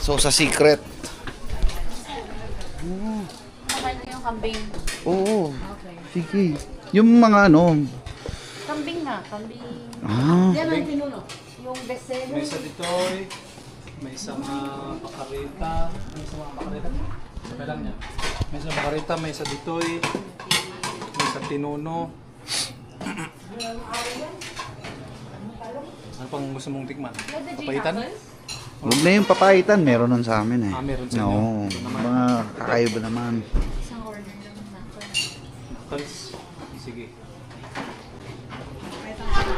So sa secret. Mahal niyo yung kambing. Oo. Okay. Sige. Yung mga ano. Kambing nga, kambing. Ah. Yan ang pinuno. Yung bestseller. May isa ditoy, may isang bakarita, may isang mga bakarita. Sabay lang niya. May isang bakarita, may isa ditoy, may isang tinuno. Ano pang gusto mong tikman? Papaitan? Huwag na yung papaitan. Meron nun sa amin eh. Ah, meron sa inyo. Oo. Ito naman. Mga kakaiba naman. Isang order lang natin. Knuckles. Sige.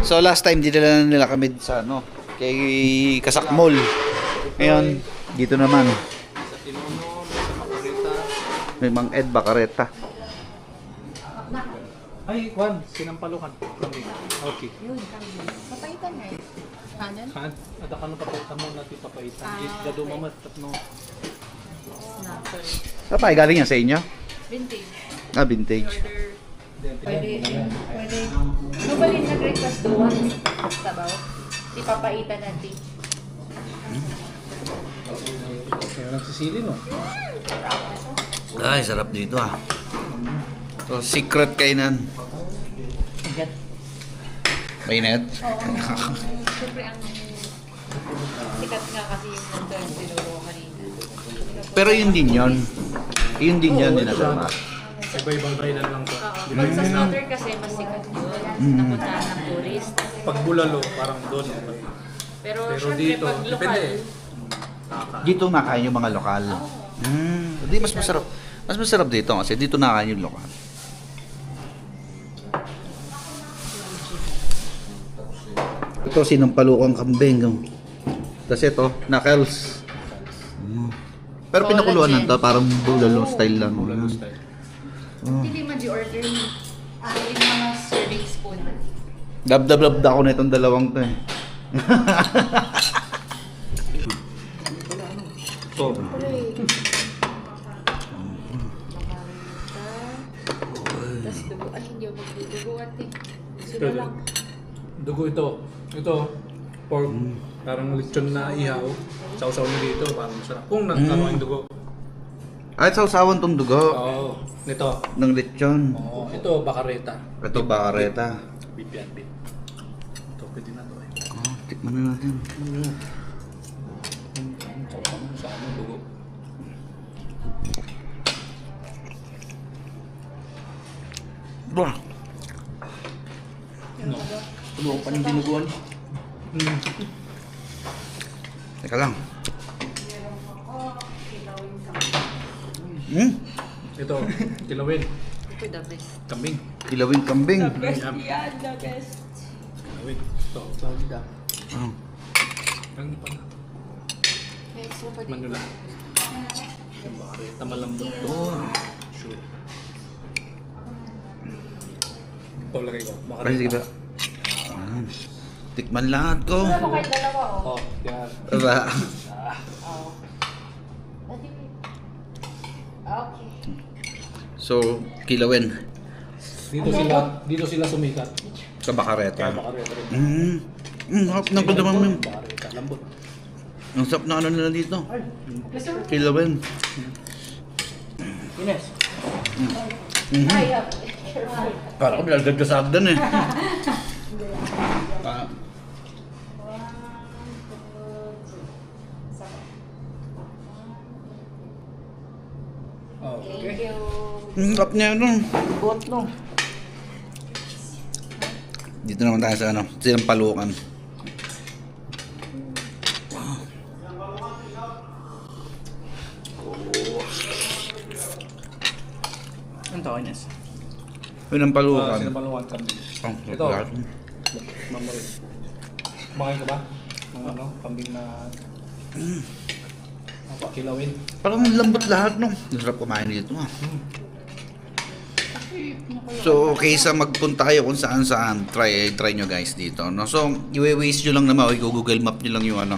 So last time dinala nila kami sa ano, kay Kasak Mall. Ngayon, dito naman. May isa tinuno, may isa bakarita. May Mang Ed Bacareta. Ay, Juan, sinampalukan. Okay. Yun, kambing. Papaitan nga eh. Kanan? Kan, ada ka nung papaitan mo natin papaitan. Gado mamat, tatno. Snapper. Saan pa? Galing yan sa inyo? Vintage. Ah, vintage. Order. Pwede. Mabalin nag-request doon. Sabaw. Ipapaitan natin. Kaya nagsisili, no? Ay, sarap dito ah. So, secret kainan. Mainit? Siyempre ang sikat nga kasi yung nandun yung tinuro kanina. Pero yun din yun. Yun din yun dinadama. Iba-ibang kainan lang to. Oo. Pag sa slaughter kasi mas sikat yun. Napuntahan ng tourist. Pag bulalo, parang doon. Pero Pero syempre dito, pag lokal, depende. Dito nakain yung mga lokal. Hindi, mas masarap. Mas masarap dito kasi dito nakain yung lokal. Ito, sinampalukang kambing. Tapos ito, knuckles. Pero pinakuluan lang to, parang bulalo style lang. Bulalo style. hindi man di-order yung mga serving spoon. Dab ako na itong dalawang to eh. So, Tapos dugo. Ay, hindi ako magdudugo ate. Sila Pwede. lang. dugo ito. Ito, pork. Parang lechon na ihaw. Sausaw mo dito, parang masarap. Kung nagkaroon yung dugo. Ay, sausawan tong dugo Oo. Ito. ng lechon. Oo. Ito, bakareta. Ito, bakareta. Beef yan, beef. Ito, pwede na to eh. Oh, tikman na natin. Sausaw mo sa ano, dugo. Bah, No. tulungan pa ng dinuguan. Teka lang. Ito, kilawin. Ito the best. Kambing. Kilawing kambing. Yan, the best. kilawin. Ito, salida. Oh. Ang pa na. May extra pa dito. Manula. Yung bakareta malambot to. Sure. Ito lagay ko. Ay, Bakareta. sige ba? Ah, tikman lahat ko. Wala mo kahit dalawa oh. Oh, yan. Diba? Oo. Okay. So, kilawin. Dito sila sumikat. Sa bakareta. Kaya bakareta rin. Harap na ko naman yung... Bakareta, lambot. Ang sarap na ano nila dito. Kilawin. Ines. Ay, Para ko bilagdag ka sa agdan eh. Thank Okay. you. Ang sarap niya no. Bot no. Dito naman tayo sa ano, sinampalukan. Ang tawag Ines? Sinampalukan. Sinampalukan kambing. Oh, Ito. lahat. Mamurin. Kumakain ka ba? Ng ano? Kambing na... Apa, kilawin. Parang lambot lahat no. Ang sarap kumain dito ah. So, kaysa magpunta kayo kung saan-saan, try nyo guys dito, no? So, i-waste nyo lang naman, o i-google map nyo lang yung ano,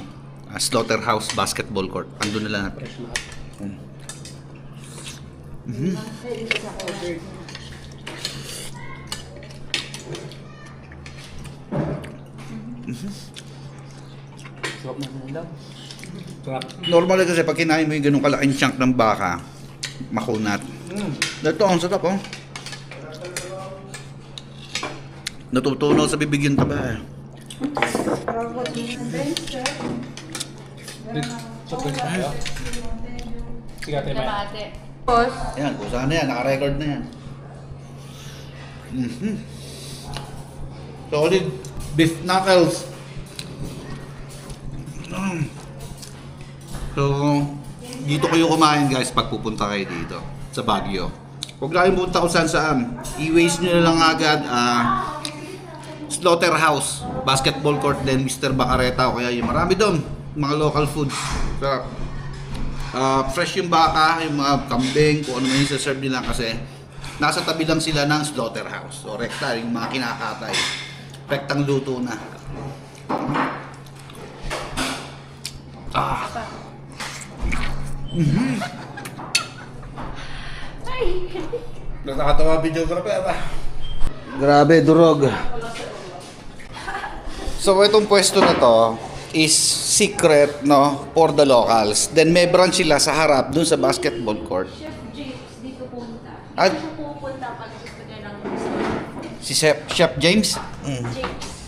Slaughterhouse Basketball Court. Andun na lahat. Fresh lahat. Sarap ng ulam. Sarap. Normally kasi pag kinain mo yung ganung kalaking chunk ng baka, makunat. Ito, ang sarap oh. Natutunaw sa bibig yung taba eh. So, pwede tayo. Sige, ate, may. Kalahati. Tapos, Yan, kung saan na yan, naka-record na yan. Solid beef knuckles. So, dito kayo kumain guys pag pupunta kayo dito sa Baguio. Huwag lang punta kung saan. I-waste nyo na lang agad Slaughterhouse, basketball court din, Mr. Bacareta o kaya yung marami doon, mga local foods. Sarap. Fresh yung baka, yung mga kambing, kung ano man yung serve nila kasi nasa tabi lang sila ng slaughterhouse. So, rekta, yung mga kinakatay. Rektang luto na. Nakakatawa videographer ba? Grabe, durog. So, itong pwesto na to is secret, no, for the locals. Then may branch sila sa harap, dun sa basketball court. Chef James dito punta. Ah. Dito pupunta pag gusto niya ng gusto. Si Chef James? James.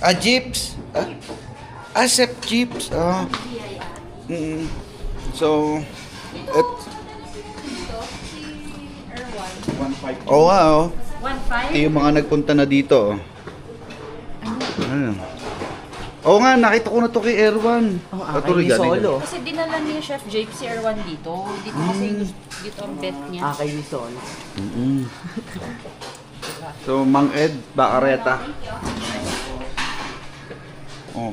Ah, Jeeps? Chef Jeeps. D.I.R. So, Dito si Erwan. oh wow. 1.5? Ito yung mga nagpunta na dito. Ano? Oo nga, nakita ko na to kay Erwan. Akay ni Solo. Kasi dinala ni Chef James si Erwan dito. Dito kasi dito ang bet niya. Akay ni Solo. So, Mang Ed, Bacareta. Oh.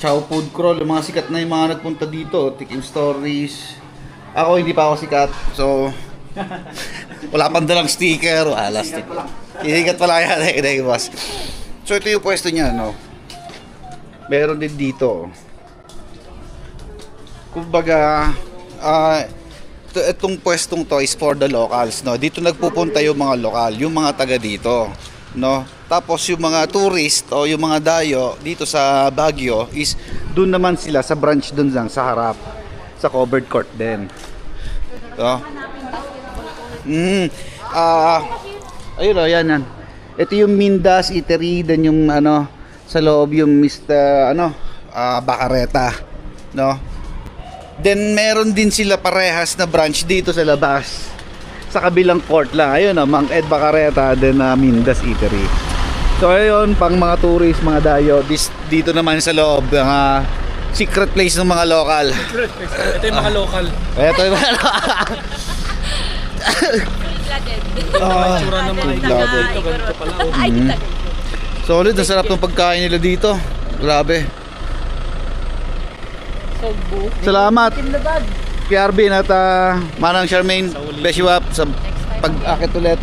Chow Food Crawl, yung mga sikat na yung mga nagpunta dito. Tikim Stories. Ako, hindi pa ako sikat. So, wala pang dalang sticker. Wala sticker. Sikat pala yan. Boss. So, ito yung pwesto niya, no? Meron din dito. Kumbaga, itong pwestong to is for the locals, no? Dito nagpupunta yung mga lokal, yung mga taga dito, no? Tapos yung mga tourist o yung mga dayo dito sa Baguio is doon naman sila sa branch doon lang sa harap, sa covered court din. So, ayun o, yan. Ito yung Mindas Eatery, then yung ano, sa loob yung Mr. Bacareta, no? Then meron din sila parehas na branch dito sa labas. Sa kabilang court lang. Ayun Mang Ed Bacareta, then Mindas Eatery. So ayun, pang mga tourist, mga dayo, dito naman sa loob, secret place ng mga local. Ito yung mga local. Ito yung mga Tsura ng mga blooded. ito. Ganito pala. Oh. Ay, kita. Solid, ang sarap ng pagkain nila dito. Grabe. Sobo. Salamat. Kay Arvin at Manang Charmaine, Beshiwap sa pag-akit ulit.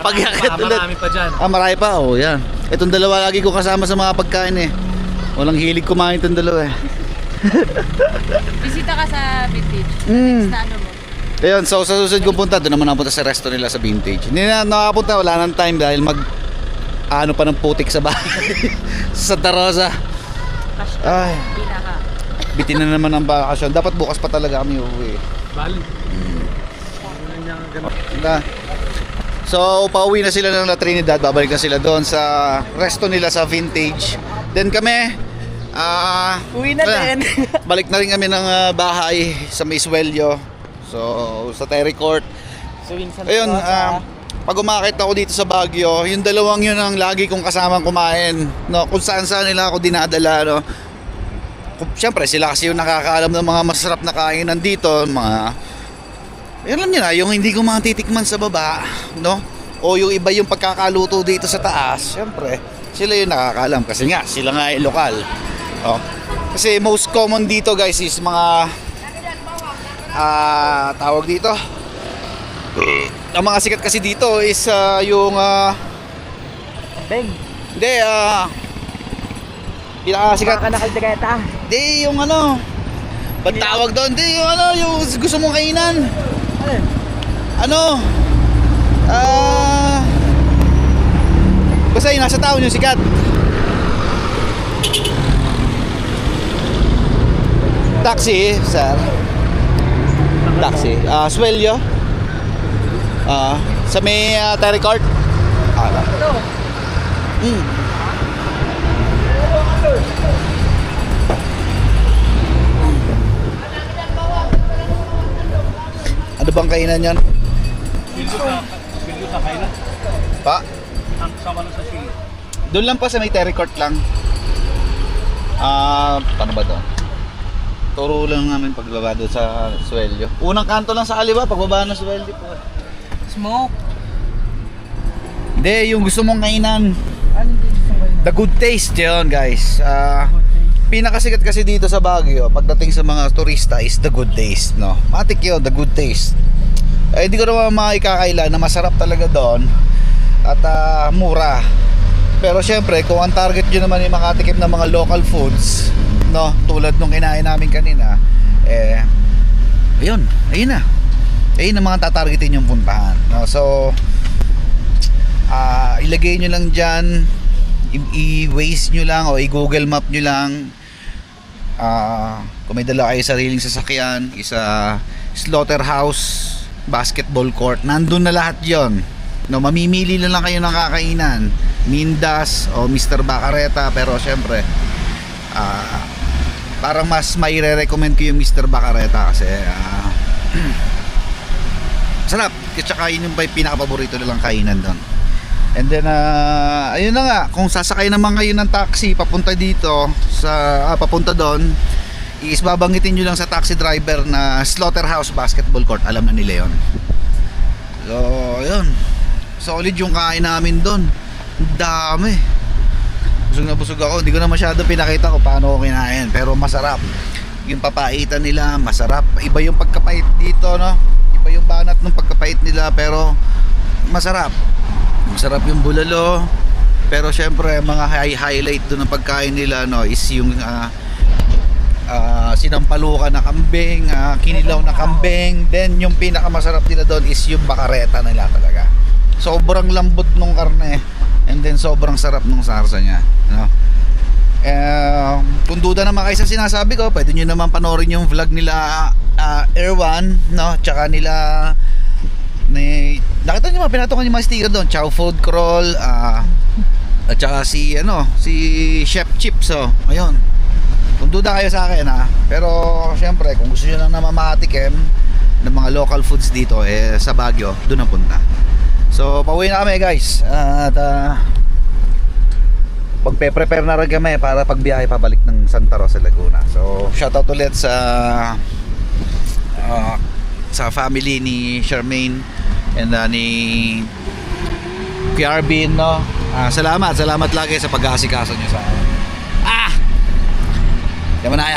Pag-akit ulit. Marami pa dyan. Marami pa. Oh, yan. Itong dalawa lagi ko kasama sa mga pagkain eh. Walang hilig kumain itong dalawa eh. Bisita ka sa vintage. Na ano mo? Ayun, so sa susunod kong punta, doon naman napunta sa resto nila sa Vintage. Hindi na nakapunta, wala nang time dahil ano pa ng putik sa bahay. Sa Santa Rosa. Ay, Pinaka. bitin na naman ang bakasyon. Dapat bukas pa talaga kami uuwi. Bali. So, pauwi na sila ng La Trinidad. Babalik na sila doon sa resto nila sa Vintage. Then kami, Uwi na din. balik na rin kami ng bahay sa Maiswelyo. So, sa Terry Court. Suwing Santa Ayun, Rosa. pag umakit ako dito sa Baguio, yung dalawang yun ang lagi kong kasamang kumain, no? Kung saan nila ako dinadala, no? Siyempre, sila kasi yung nakakaalam ng mga masarap na kainan dito, alam niyo na, yung hindi ko mga titikman sa baba, no? O yung iba yung pagkakaluto dito sa taas, siyempre, sila yung nakakaalam kasi nga, sila nga ay lokal. Oh. Kasi most common dito guys is mga tawag dito, ang mga sikat kasi dito is yung Beg. hindi pinakasikat, Baka nakaldagata. hindi yung ano, ba't tawag doon, hindi yung ano, yung gusto mong kainan, basta yung nasa taon yung sikat. Taxi, sir. Taxi. Swelyo. Sa may Terry Court. Ano bang kainan yan? Bilyo sa kailan. Pa? Ang sama lang sa sili. Doon lang pa sa may Terry Court lang. Paano ba doon? Turo lang namin pagbaba doon sa Swelyo. Unang kanto lang sa kaliwa, pagbaba ng Swelyo po. Smoke. Hindi, yung gusto mong kainan. The Good Taste yun, guys. Pinakasikat kasi dito sa Baguio pagdating sa mga turista is The Good Taste, no? Matik yun, The Good Taste. Hindi ko naman maikakaila na masarap talaga doon at mura. Pero syempre, kung ang target nyo naman yung makatikim ng mga local foods, no, tulad nung kinain namin kanina, ayun na. Ayun ang mga tatargetin yung puntahan, no? So ilagay nyo lang dyan, i-Waze nyo lang o i-Google Map nyo lang. Kung may dala kayo sariling sasakyan, isa Slaughterhouse Basketball Court, nandun na lahat yon. No, mamimili lang kayo ng kakainan, Mindas o Mr. Bacareta. Pero syempre parang mas may re-recommend ko yung Mr. Bacareta kasi sarap. Tsaka yun yung pinaka-paborito nilang kainan doon. And then ayun na nga, kung sasakay naman kayo ng taxi papunta dito sa papunta doon, babanggitin nyo lang sa taxi driver na Slaughterhouse Basketball Court. Alam na nila yon. So yun, solid yung kain namin doon. Dami. Busog na busog ako. Hindi ko na masyado pinakita ko paano ko kinain, pero masarap. Yung papaitan nila masarap. Iba yung pagkapait dito, no? Iba yung banat ng pagkapait nila, pero masarap. Masarap yung bulalo. Pero syempre mga highlight doon ng pagkain nila, no, is yung sinampalukan na kambing, kinilaw na kambing. Then yung pinakamasarap nila doon is yung bakareta nila talaga. Sobrang lambot nung karne, and then sobrang sarap nung sarsa niya, no? Kung duda naman kayo sa sinasabi ko, pwede nyo naman panoorin yung vlog nila Erwan, no? Tsaka nila nakita nyo mga pinatukan yung mga sticker doon, Chow Food Crawl, at tsaka si Chef Chips. So ayun, kung duda kayo sa akin, pero syempre kung gusto nyo lang naman makatikim ng mga local foods dito, sa Baguio, doon na punta. So pauwi na kami, guys, at magpe-prepare na rin kami para pagbiyahe pabalik ng Santa Rosa, Laguna. So shoutout ulit sa family ni Charmaine and ni Kuya Arvin, no? Salamat lagi sa pag-aasikaso nyo sa akin. Yaman na